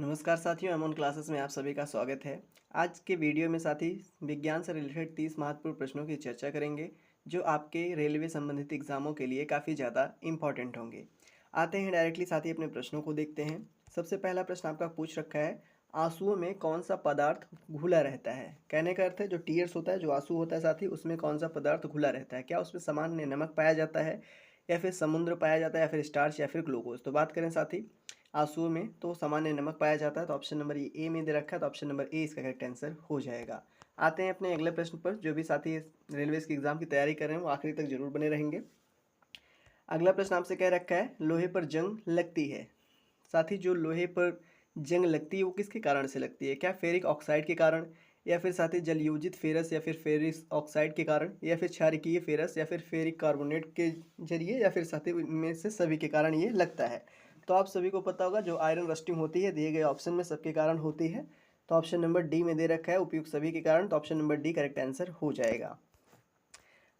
नमस्कार साथियों, अमन क्लासेस में आप सभी का स्वागत है। आज के वीडियो में साथी विज्ञान से रिलेटेड 30 महत्वपूर्ण प्रश्नों की चर्चा करेंगे जो आपके रेलवे संबंधित एग्जामों के लिए काफ़ी ज़्यादा इंपॉर्टेंट होंगे। आते हैं डायरेक्टली साथी अपने प्रश्नों को देखते हैं। सबसे पहला प्रश्न आपका पूछ रखा है, आंसुओं में कौन सा पदार्थ घुला रहता है। कहने का अर्थ है जो टीयर्स होता है, जो आंसू होता है साथी, उसमें कौन सा पदार्थ घुला रहता है। क्या उसमें सामान्य नमक पाया जाता है, या फिर समुद्र पाया जाता है, या फिर स्टार्च, या फिर ग्लूकोज। तो बात करें साथी आंसुओं में तो सामान्य नमक पाया जाता है। तो ऑप्शन नंबर ए में दे रखा है, तो ऑप्शन नंबर ए इसका करेक्ट आंसर हो जाएगा। आते हैं अपने अगले प्रश्न पर। जो भी साथी रेलवे के एग्जाम की तैयारी कर रहे हैं वो आखिरी तक जरूर बने रहेंगे। अगला प्रश्न आपसे कह रखा है, लोहे पर जंग लगती है। साथी जो लोहे पर जंग लगती है वो किसके कारण से लगती है। क्या फेरिक ऑक्साइड के कारण, या फिर साथी जलयोजित फेरस या फिर फेरिस ऑक्साइड के कारण, या फिर क्षारकीय फेरस या फिर फेरिक कार्बोनेट के जरिए, या फिर साथी इनमें से सभी के कारण ये लगता है। तो आप सभी को पता होगा जो आयरन रस्टिंग होती है दिए गए ऑप्शन में सबके कारण होती है। तो ऑप्शन नंबर डी में दे रखा है उपयुक्त सभी के कारण। तो option number D correct answer हो जाएगा।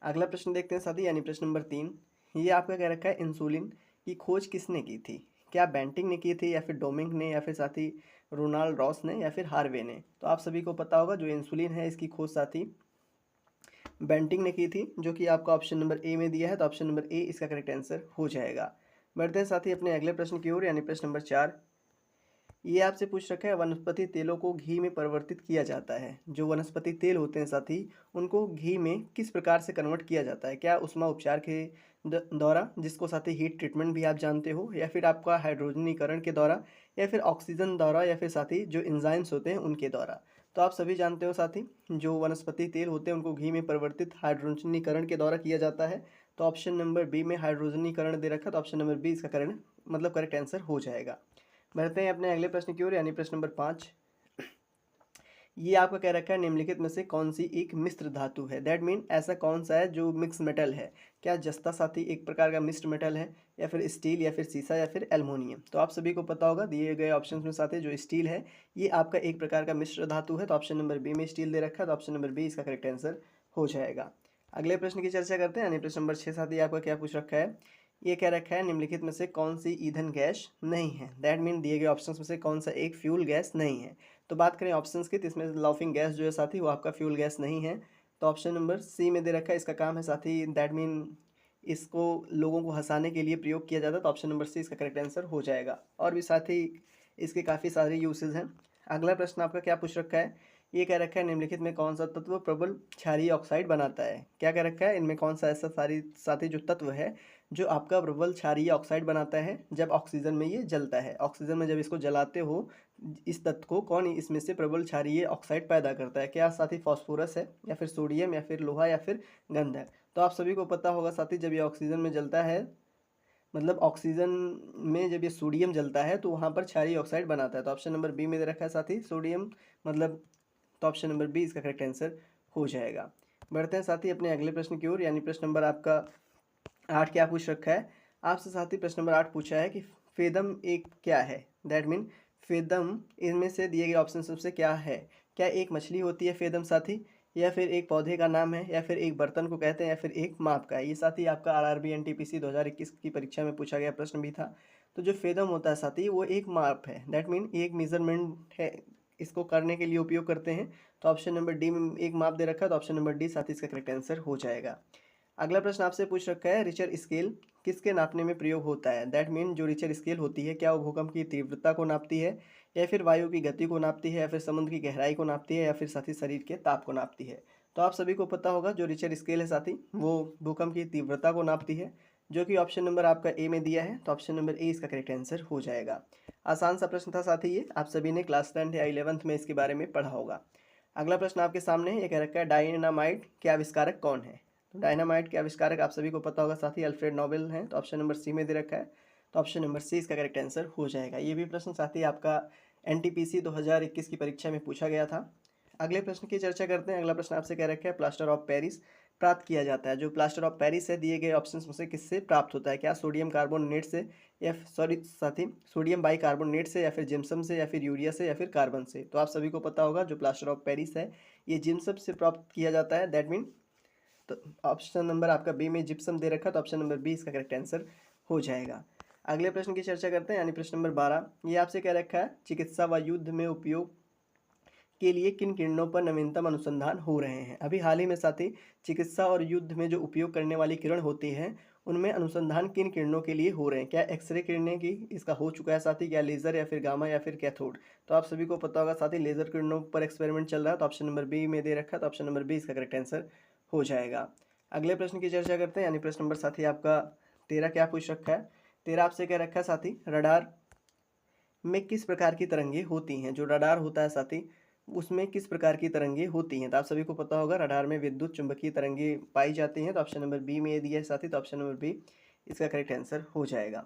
अगला प्रश्न देखते हैं साथी, यानी प्रश्न नंबर 3। ये आपका कह रखा है, इंसुलिन की खोज किसने की थी। क्या बेंटिंग ने की थी, या फिर डोमिंग ने, या फिर साथी रोनाल्ड रॉस ने, या फिर हार्वे ने। तो आप सभी को पता होगा जो इंसुलिन है इसकी खोज साथी बेंटिंग ने की थी, जो कि आपका ऑप्शन नंबर ए में दिया है। तो ऑप्शन नंबर ए इसका करेक्ट आंसर हो जाएगा। बढ़ते हैं साथी अपने अगले प्रश्न की ओर, यानी प्रश्न नंबर 4। ये आपसे पूछ रखा है, वनस्पति तेलों को घी में परिवर्तित किया जाता है। जो वनस्पति तेल होते हैं साथी उनको घी में किस प्रकार से कन्वर्ट किया जाता है। क्या उष्मा उपचार के द्वारा, जिसको साथी हीट ट्रीटमेंट भी आप जानते हो, या फिर आपका हाइड्रोजनीकरण के द्वारा, या फिर ऑक्सीजन द्वारा, या फिर साथी जो एंजाइम्स होते हैं उनके द्वारा। तो आप सभी जानते हो साथी जो वनस्पति तेल होते हैं उनको घी में परिवर्तित हाइड्रोजनीकरण के द्वारा किया जाता है। तो ऑप्शन नंबर बी में हाइड्रोजनीकरण दे रखा, तो ऑप्शन नंबर बी इसका करेक्ट आंसर हो जाएगा। बढ़ते हैं अपने अगले प्रश्न की ओर, यानी प्रश्न नंबर 5। ये आपका कह रखा है, निम्नलिखित में से कौन सी एक मिश्र धातु है। दैट मीन ऐसा कौन सा है जो मिक्स मेटल है। क्या जस्ता साथी एक प्रकार का मिक्स्ड मेटल है, या फिर स्टील, या फिर सीसा, या फिर एल्युमिनियम। तो आप सभी को पता होगा दिए गए ऑप्शंस में साथी जो स्टील है ये आपका एक प्रकार का मिश्र धातु है। तो ऑप्शन नंबर बी में स्टील दे रखा है, तो ऑप्शन नंबर बी इसका करेक्ट आंसर हो जाएगा। अगले प्रश्न की चर्चा करते हैं, यानी प्रश्न नंबर 6 साथी आपका क्या पूछ रखा है। ये कह रखा है, निम्नलिखित में से कौन सी ईंधन गैस नहीं है। दैट मीन दिए गए ऑप्शंस में से कौन सा एक फ्यूल गैस नहीं है। तो बात करें ऑप्शंस की, तो इसमें लाफिंग गैस जो है साथी वो आपका फ्यूल गैस नहीं है। तो ऑप्शन नंबर सी में दे रखा है, इसका काम है साथी दैट मीन इसको लोगों को हंसाने के लिए प्रयोग किया जाता है। तो ऑप्शन नंबर सी इसका करेक्ट आंसर हो जाएगा। और भी साथी इसके काफ़ी सारे यूसेज हैं। अगला प्रश्न आपका क्या पूछ रखा है, ये कह रखा है, निम्नलिखित में कौन सा तत्व प्रबल क्षारीय ऑक्साइड बनाता है। क्या कह रखा है, इनमें कौन सा ऐसा सारी साथी जो तत्व है जो आपका प्रबल क्षारीय ऑक्साइड बनाता है जब ऑक्सीजन में ये जलता है। ऑक्सीजन में जब इसको जलाते हो इस तत्व को, कौन इसमें से प्रबल क्षारीय ऑक्साइड पैदा करता है। क्या साथी फास्फोरस है, या फिर सोडियम, या फिर लोहा, या फिर गंधक। तो आप सभी को पता होगा साथी जब ये ऑक्सीजन में जलता है, मतलब ऑक्सीजन में जब ये सोडियम जलता है तो वहाँ पर क्षारीय ऑक्साइड बनाता है। तो ऑप्शन नंबर बी में दे रखा है साथी सोडियम, मतलब तो ऑप्शन नंबर बी इसका करेक्ट आंसर हो जाएगा। बढ़ते हैं साथी अपने अगले प्रश्न की ओर, यानी प्रश्न नंबर आपका 8 क्या पूछ रखा है। आपसे साथी प्रश्न नंबर 8 पूछा है कि फेदम एक क्या है। दैट मीन फेदम इनमें से दिए गए ऑप्शन सबसे क्या है। क्या एक मछली होती है फेदम साथी, या फिर एक पौधे का नाम है, या फिर एक बर्तन को कहते हैं, या फिर एक माप का है। ये साथी आपका आरआरबी एनटीपीसी 2021 की परीक्षा में पूछा गया प्रश्न भी था। तो जो फेदम होता है साथी वो एक माप है। दैट मीन एक मेजरमेंट है, इसको करने के लिए उपयोग करते हैं। तो ऑप्शन नंबर डी में एक माप दे रखा है, तो ऑप्शन नंबर डी साथी इसका करेक्ट आंसर हो जाएगा। अगला प्रश्न आपसे पूछ रखा है, रिचर स्केल किसके नापने में प्रयोग होता है। दैट मीन जो रिचर स्केल होती है क्या वो भूकंप की तीव्रता को नापती है, या फिर वायु की गति को नापती है, या फिर समुद्र की गहराई को नापती है, या फिर साथी शरीर के ताप को नापती है। तो आप सभी को पता होगा जो रिचर स्केल है साथी वो भूकंप की तीव्रता को नापती है, जो कि ऑप्शन नंबर आपका ए में दिया है। तो ऑप्शन नंबर ए इसका करेक्ट आंसर हो जाएगा। आसान सा प्रश्न था साथी, ये आप सभी ने क्लास 10 या 11th में इसके बारे में पढ़ा होगा। अगला प्रश्न आपके सामने है, ये कह रखा है, डायनामाइट के आविष्कारक कौन है। तो डायनामाइट के आविष्कारक आप सभी को पता होगा साथी अल्फ्रेड नोबेल हैं। तो ऑप्शन नंबर सी में दे रखा है, तो ऑप्शन नंबर सी इसका करेक्ट आंसर हो जाएगा। ये भी प्रश्न साथी आपका एनटीपीसी 2021 की परीक्षा में पूछा गया था। अगले प्रश्न की चर्चा करते हैं। अगला प्रश्न आपसे कह रखा है, प्लास्टर ऑफ पेरिस प्राप्त किया जाता है। जो प्लास्टर ऑफ पेरिस है दिए गए ऑप्शंस में से किससे प्राप्त होता है। क्या सोडियम कार्बोनेट से, या सॉरी साथी सोडियम बाइकार्बोनेट से, या फिर जिप्सम से, या फिर यूरिया से, या फिर कार्बन से। तो आप सभी को पता होगा जो प्लास्टर ऑफ पेरिस है ये जिप्सम से प्राप्त किया जाता है। दैट मीन तो ऑप्शन नंबर आपका बी में जिप्सम दे रखा है, तो ऑप्शन नंबर बी इसका करेक्ट आंसर हो जाएगा। अगले प्रश्न की चर्चा करते हैं, यानी प्रश्न नंबर 12। ये आपसे क्या रखा है, चिकित्सा व युद्ध में उपयोग के लिए किन किरणों पर नवीनतम अनुसंधान हो रहे हैं। अभी हाल ही में साथी चिकित्सा और युद्ध में जो उपयोग करने वाली किरण होती हैं उनमें अनुसंधान किन किरणों के लिए हो रहे हैं। क्या एक्सरे किरणें की इसका हो चुका है साथी, क्या लेज़र या फिर गामा या फिर कैथोड। तो आप सभी को पता होगा साथी लेज़र किरणों पर एक्सपेरिमेंट चल रहा है, तो ऑप्शन नंबर बी में दे रखा है, तो ऑप्शन नंबर बी इसका करेक्ट आंसर हो जाएगा। अगले प्रश्न की चर्चा करते हैं, यानी प्रश्न नंबर साथी आपका 13 क्या पूछ रखा है। 13 आपसे क्या रखा है साथी, रडार में किस प्रकार की तरंगे होती हैं। जो रडार होता है साथी उसमें किस प्रकार की तरंगे होती हैं। तो आप सभी को पता होगा रडार में विद्युत चुंबकीय तरंगे पाई जाती हैं, तो ऑप्शन नंबर बी में दिया है साथी, तो ऑप्शन नंबर बी इसका करेक्ट आंसर हो जाएगा।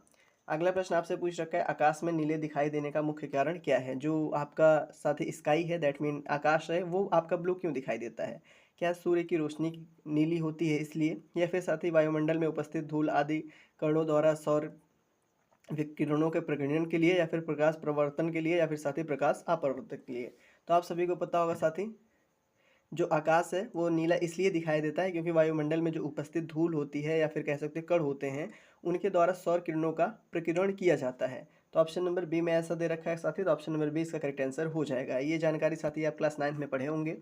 अगला प्रश्न आपसे पूछ रखा है, आकाश में नीले दिखाई देने का मुख्य कारण क्या है। जो आपका साथी स्काई है, दैट मीन आकाश है, वो आपका ब्लू क्यों दिखाई देता है। क्या सूर्य की रोशनी नीली होती है इसलिए, या फिर साथी वायुमंडल में उपस्थित धूल आदि कणों द्वारा सौर विकिरणों के प्रकीर्णन के लिए, या फिर प्रकाश प्रवर्तन के लिए, या फिर साथी प्रकाश अपवर्तन के लिए। तो आप सभी को पता होगा साथी जो आकाश है वो नीला इसलिए दिखाई देता है क्योंकि वायुमंडल में जो उपस्थित धूल होती है या फिर कह सकते हैं कण होते हैं उनके द्वारा सौर किरणों का प्रकीर्णन किया जाता है। तो ऑप्शन नंबर बी में ऐसा दे रखा है साथी, तो ऑप्शन नंबर बी इसका करेक्ट आंसर हो जाएगा। ये जानकारी साथी आप क्लास 9 में पढ़े होंगे।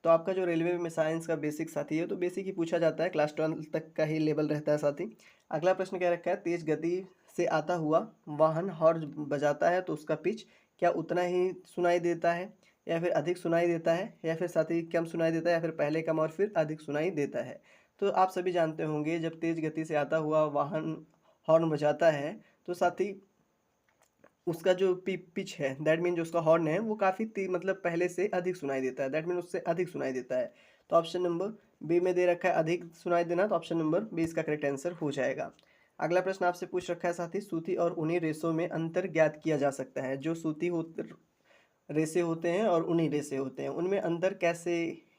तो आपका जो रेलवे में साइंस का बेसिक साथी है तो बेसिक ही पूछा जाता है, क्लास 12 तक का ही लेवल रहता है साथी। अगला प्रश्न क्या रखा है, तेज गति से आता हुआ वाहन हॉर्न बजाता है तो उसका पिच क्या उतना ही सुनाई देता है, या फिर अधिक सुनाई देता है, या फिर साथी कम सुनाई देता है, या फिर पहले कम और फिर अधिक सुनाई देता है। तो आप सभी जानते होंगे जब तेज गति से आता हुआ वाहन हॉर्न बजाता है तो साथी उसका जो पिच है, दैट मीन जो उसका हॉर्न है वो काफ़ी मतलब पहले से अधिक सुनाई देता है, दैट मीन उससे अधिक सुनाई देता है। तो ऑप्शन नंबर बी में दे रखा है अधिक सुनाई देना, तो ऑप्शन नंबर बी इसका करेक्ट आंसर हो जाएगा। अगला प्रश्न आपसे पूछ रखा है साथी, सूती और ऊनी रेशों में अंतर ज्ञात किया जा सकता है। जो सूती रेशे होते हैं और ऊनी रेशे होते हैं उनमें अंतर कैसे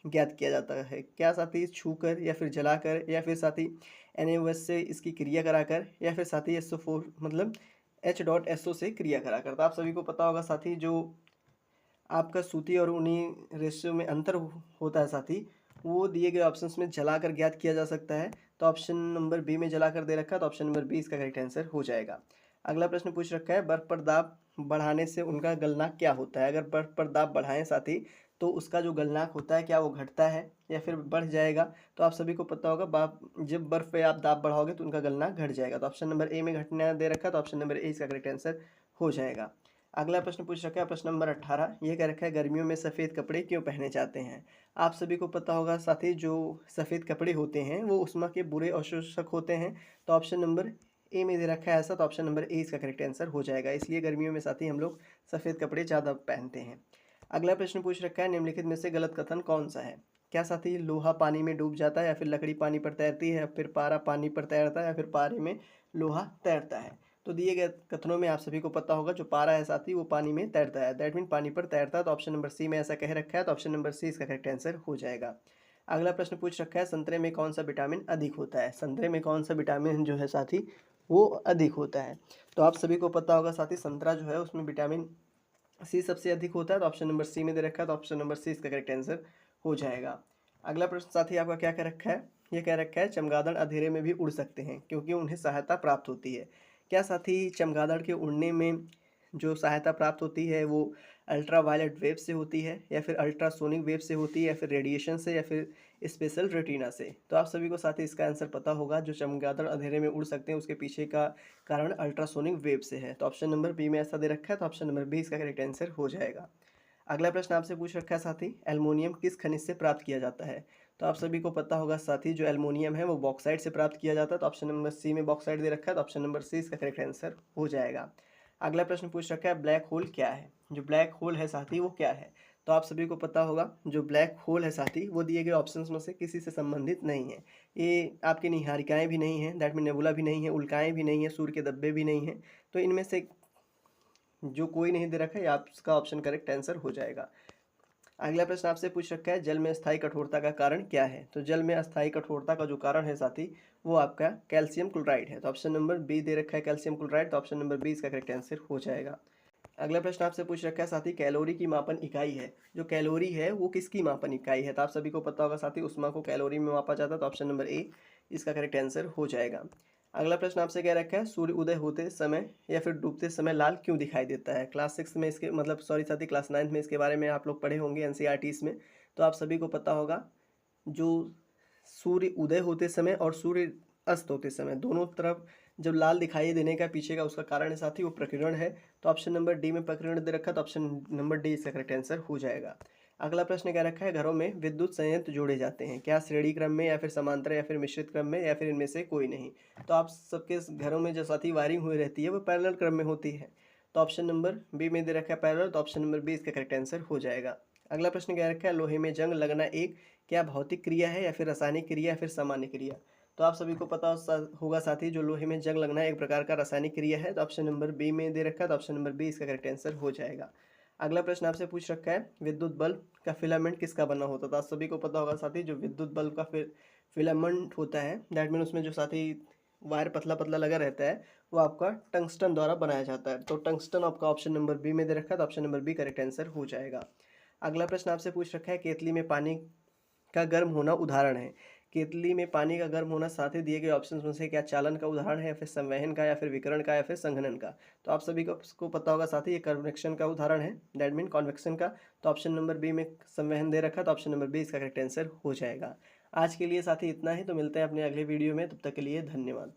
ज्ञात किया जाता है। क्या साथी छूकर, या फिर जलाकर, या फिर साथी NaOH से इसकी क्रिया कराकर, या फिर साथी SO4 मतलब H.SO से क्रिया कराकर। तो आप सभी को पता होगा साथी जो आपका सूती और ऊनी रेशो में अंतर होता है साथी वो दिए गए ऑप्शंस में जलाकर ज्ञात किया जा सकता है। तो ऑप्शन नंबर बी में जलाकर दे रखा है, तो ऑप्शन नंबर बी इसका करेक्ट आंसर हो जाएगा। अगला प्रश्न पूछ रखा है, बर्फ पर दाब बढ़ाने से उनका गलनांक क्या होता है। अगर बर्फ पर दाब बढ़ाएं साथी तो उसका जो गलनांक होता है क्या वो घटता है या फिर बढ़ जाएगा। तो आप सभी को पता होगा जब बर्फ पे आप दाब बढ़ाओगे तो उनका गलनांक घट जाएगा। तो ऑप्शन नंबर ए में घटना दे रखा है, तो ऑप्शन नंबर ए इसका करेक्ट आंसर हो जाएगा। अगला प्रश्न पूछ रखा है प्रश्न नंबर 18, ये कह रखा है गर्मियों में सफ़ेद कपड़े क्यों पहने जाते हैं। आप सभी को पता होगा साथी जो सफ़ेद कपड़े होते हैं वो उष्मा के बुरे अवशोषक होते हैं। तो ऑप्शन नंबर ए में दे रखा है ऐसा, तो ऑप्शन नंबर ए इसका करेक्ट आंसर हो जाएगा। इसलिए गर्मियों में साथी हम लोग सफ़ेद कपड़े ज़्यादा पहनते हैं। अगला प्रश्न पूछ रखा है, निम्नलिखित में से गलत कथन कौन सा है। क्या साथी लोहा पानी में डूब जाता है, या फिर लकड़ी पानी पर तैरती है, या फिर पारा पानी पर तैरता है, या फिर पारे में लोहा तैरता है। तो दिए गए कथनों में आप सभी को पता होगा जो पारा है साथी वो पानी में तैरता है, दैट मीन पानी पर तैरता है। तो ऑप्शन नंबर सी में ऐसा कह रखा है, तो ऑप्शन नंबर सी इसका करेक्ट आंसर हो जाएगा। अगला प्रश्न पूछ रखा है, संतरे में कौन सा विटामिन अधिक होता है। संतरे में कौन सा विटामिन जो है साथी वो अधिक होता है। तो आप सभी को पता होगा साथी संतरा जो है उसमें विटामिन सी सबसे अधिक होता है। तो ऑप्शन नंबर सी में दे रखा है, तो ऑप्शन नंबर सी इसका करेक्ट आंसर हो जाएगा। अगला प्रश्न साथी आपका क्या कह रखा है, ये कह रखा है चमगादड़ अंधेरे में भी उड़ सकते हैं क्योंकि उन्हें सहायता प्राप्त होती है। क्या साथी चमगादड़ के उड़ने में जो सहायता प्राप्त होती है वो अल्ट्रा वायलेट वेव से होती है, या फिर अल्ट्रासोनिक वेव से होती है, या फिर रेडिएशन से, या फिर स्पेशल रेटिना से। तो आप सभी को साथी इसका आंसर पता होगा, जो चमगादड़ अंधेरे में उड़ सकते हैं उसके पीछे का कारण अल्ट्रासोनिक वेव से है। तो ऑप्शन नंबर बी में ऐसा दे रखा है, तो ऑप्शन नंबर बी इसका करेक्ट आंसर हो जाएगा। अगला प्रश्न आपसे पूछ रखा है साथी, एल्युमिनियम किस खनिज से प्राप्त किया जाता है। तो आप सभी को पता होगा साथी जो एल्युमिनियम है वो बॉक्साइट से प्राप्त किया जाता है। तो ऑप्शन नंबर सी में बॉक्साइट दे रखा है, तो ऑप्शन नंबर सी इसका करेक्ट आंसर हो जाएगा। अगला प्रश्न पूछ रखा है, ब्लैक होल क्या है। जो ब्लैक होल है साथी वो क्या है। तो आप सभी को पता होगा जो ब्लैक होल है साथी वो दिए गए ऑप्शंस में से किसी से संबंधित नहीं है। ये आपकी निहारिकाएँ भी नहीं हैं, दैट मीन नेबुला भी नहीं है, उल्काएँ भी नहीं है, सूर्य के धब्बे भी नहीं हैं। तो इनमें से जो कोई नहीं दे रखा है आपका ऑप्शन करेक्ट आंसर हो जाएगा। अगला प्रश्न आपसे पूछ रखा है, जल में अस्थायी कठोरता का कारण क्या है। तो जल में अस्थायी कठोरता का जो कारण है साथी वो आपका कैल्शियम क्लोराइड है। तो ऑप्शन नंबर बी दे रखा है कैल्शियम क्लोराइड, तो ऑप्शन नंबर बी इसका करेक्ट आंसर हो जाएगा। अगला प्रश्न आपसे पूछ रखा है साथी, कैलोरी की मापन इकाई है। जो कैलोरी है वो किसकी मापन इकाई है। तो आप सभी को पता होगा साथी उष्मा को कैलोरी में मापा जाता है। तो ऑप्शन नंबर ए इसका करेक्ट आंसर हो जाएगा। अगला प्रश्न आपसे क्या रखा है, सूर्य उदय होते समय या फिर डूबते समय लाल क्यों दिखाई देता है। क्लास 6 में इसके मतलब सॉरी साथी क्लास 9 में इसके बारे में आप लोग पढ़े होंगे एनसीईआरटीज़ में, तो आप सभी को पता होगा। जो सूर्य उदय होते समय और सूर्य अस्त होते समय दोनों तरफ जब लाल दिखाई देने का पीछे का उसका कारण है साथी वो प्रकीर्णन है। तो ऑप्शन नंबर डी में प्रकीर्णन दे रखा, तो ऑप्शन नंबर डी इसका करेक्ट आंसर हो जाएगा। अगला प्रश्न क्या रखा है, घरों में विद्युत संयंत्र जोड़े जाते हैं, क्या श्रेणी क्रम में या फिर समांतर या फिर मिश्रित क्रम में या फिर इनमें से कोई नहीं। तो आप सबके घरों में जो साथी वायरिंग हुई रहती है वो पैरेलल क्रम में होती है। तो ऑप्शन नंबर बी में दे रखा है पैरेलल, तो ऑप्शन नंबर बी इसका करेक्ट आंसर हो जाएगा। अगला प्रश्न क्या रखा है, लोहे में जंग लगना एक क्या भौतिक क्रिया है या फिर रासायनिक क्रिया या फिर सामान्य क्रिया। तो आप सभी को पता होगा साथी जो लोहे में जंग लगना एक प्रकार का रासायनिक क्रिया है। तो ऑप्शन नंबर बी में दे रखा है, तो ऑप्शन नंबर बी इसका करेक्ट आंसर हो जाएगा। अगला प्रश्न आपसे पूछ रखा है, विद्युत बल्ब का फिलामेंट किसका बना होता था। आप सभी को पता होगा साथी जो विद्युत बल्ब का फिलामेंट होता है दैट मीन उसमें जो साथी वायर पतला पतला लगा रहता है वो आपका टंगस्टन द्वारा बनाया जाता है। तो टंगस्टन आपका ऑप्शन नंबर बी में दे रखा है, तो option number B correct answer हो जाएगा। अगला प्रश्न आपसे पूछ रखा है, केतली में पानी का गर्म होना उदाहरण है। केतली में पानी का गर्म होना साथ ही दिए गए ऑप्शंस में से क्या चालन का उदाहरण है या फिर संवहन का या फिर विकिरण का या फिर संघनन का। तो आप सभी को पता होगा साथ ही ये कन्वेक्शन का उदाहरण है दैट मीन कॉन्वेक्शन का। तो ऑप्शन नंबर बी में संवहन दे रखा, तो ऑप्शन नंबर बी इसका करेक्ट आंसर हो जाएगा। आज के लिए साथी इतना ही, तो मिलते हैं अपने अगले वीडियो में, तब तक के लिए धन्यवाद।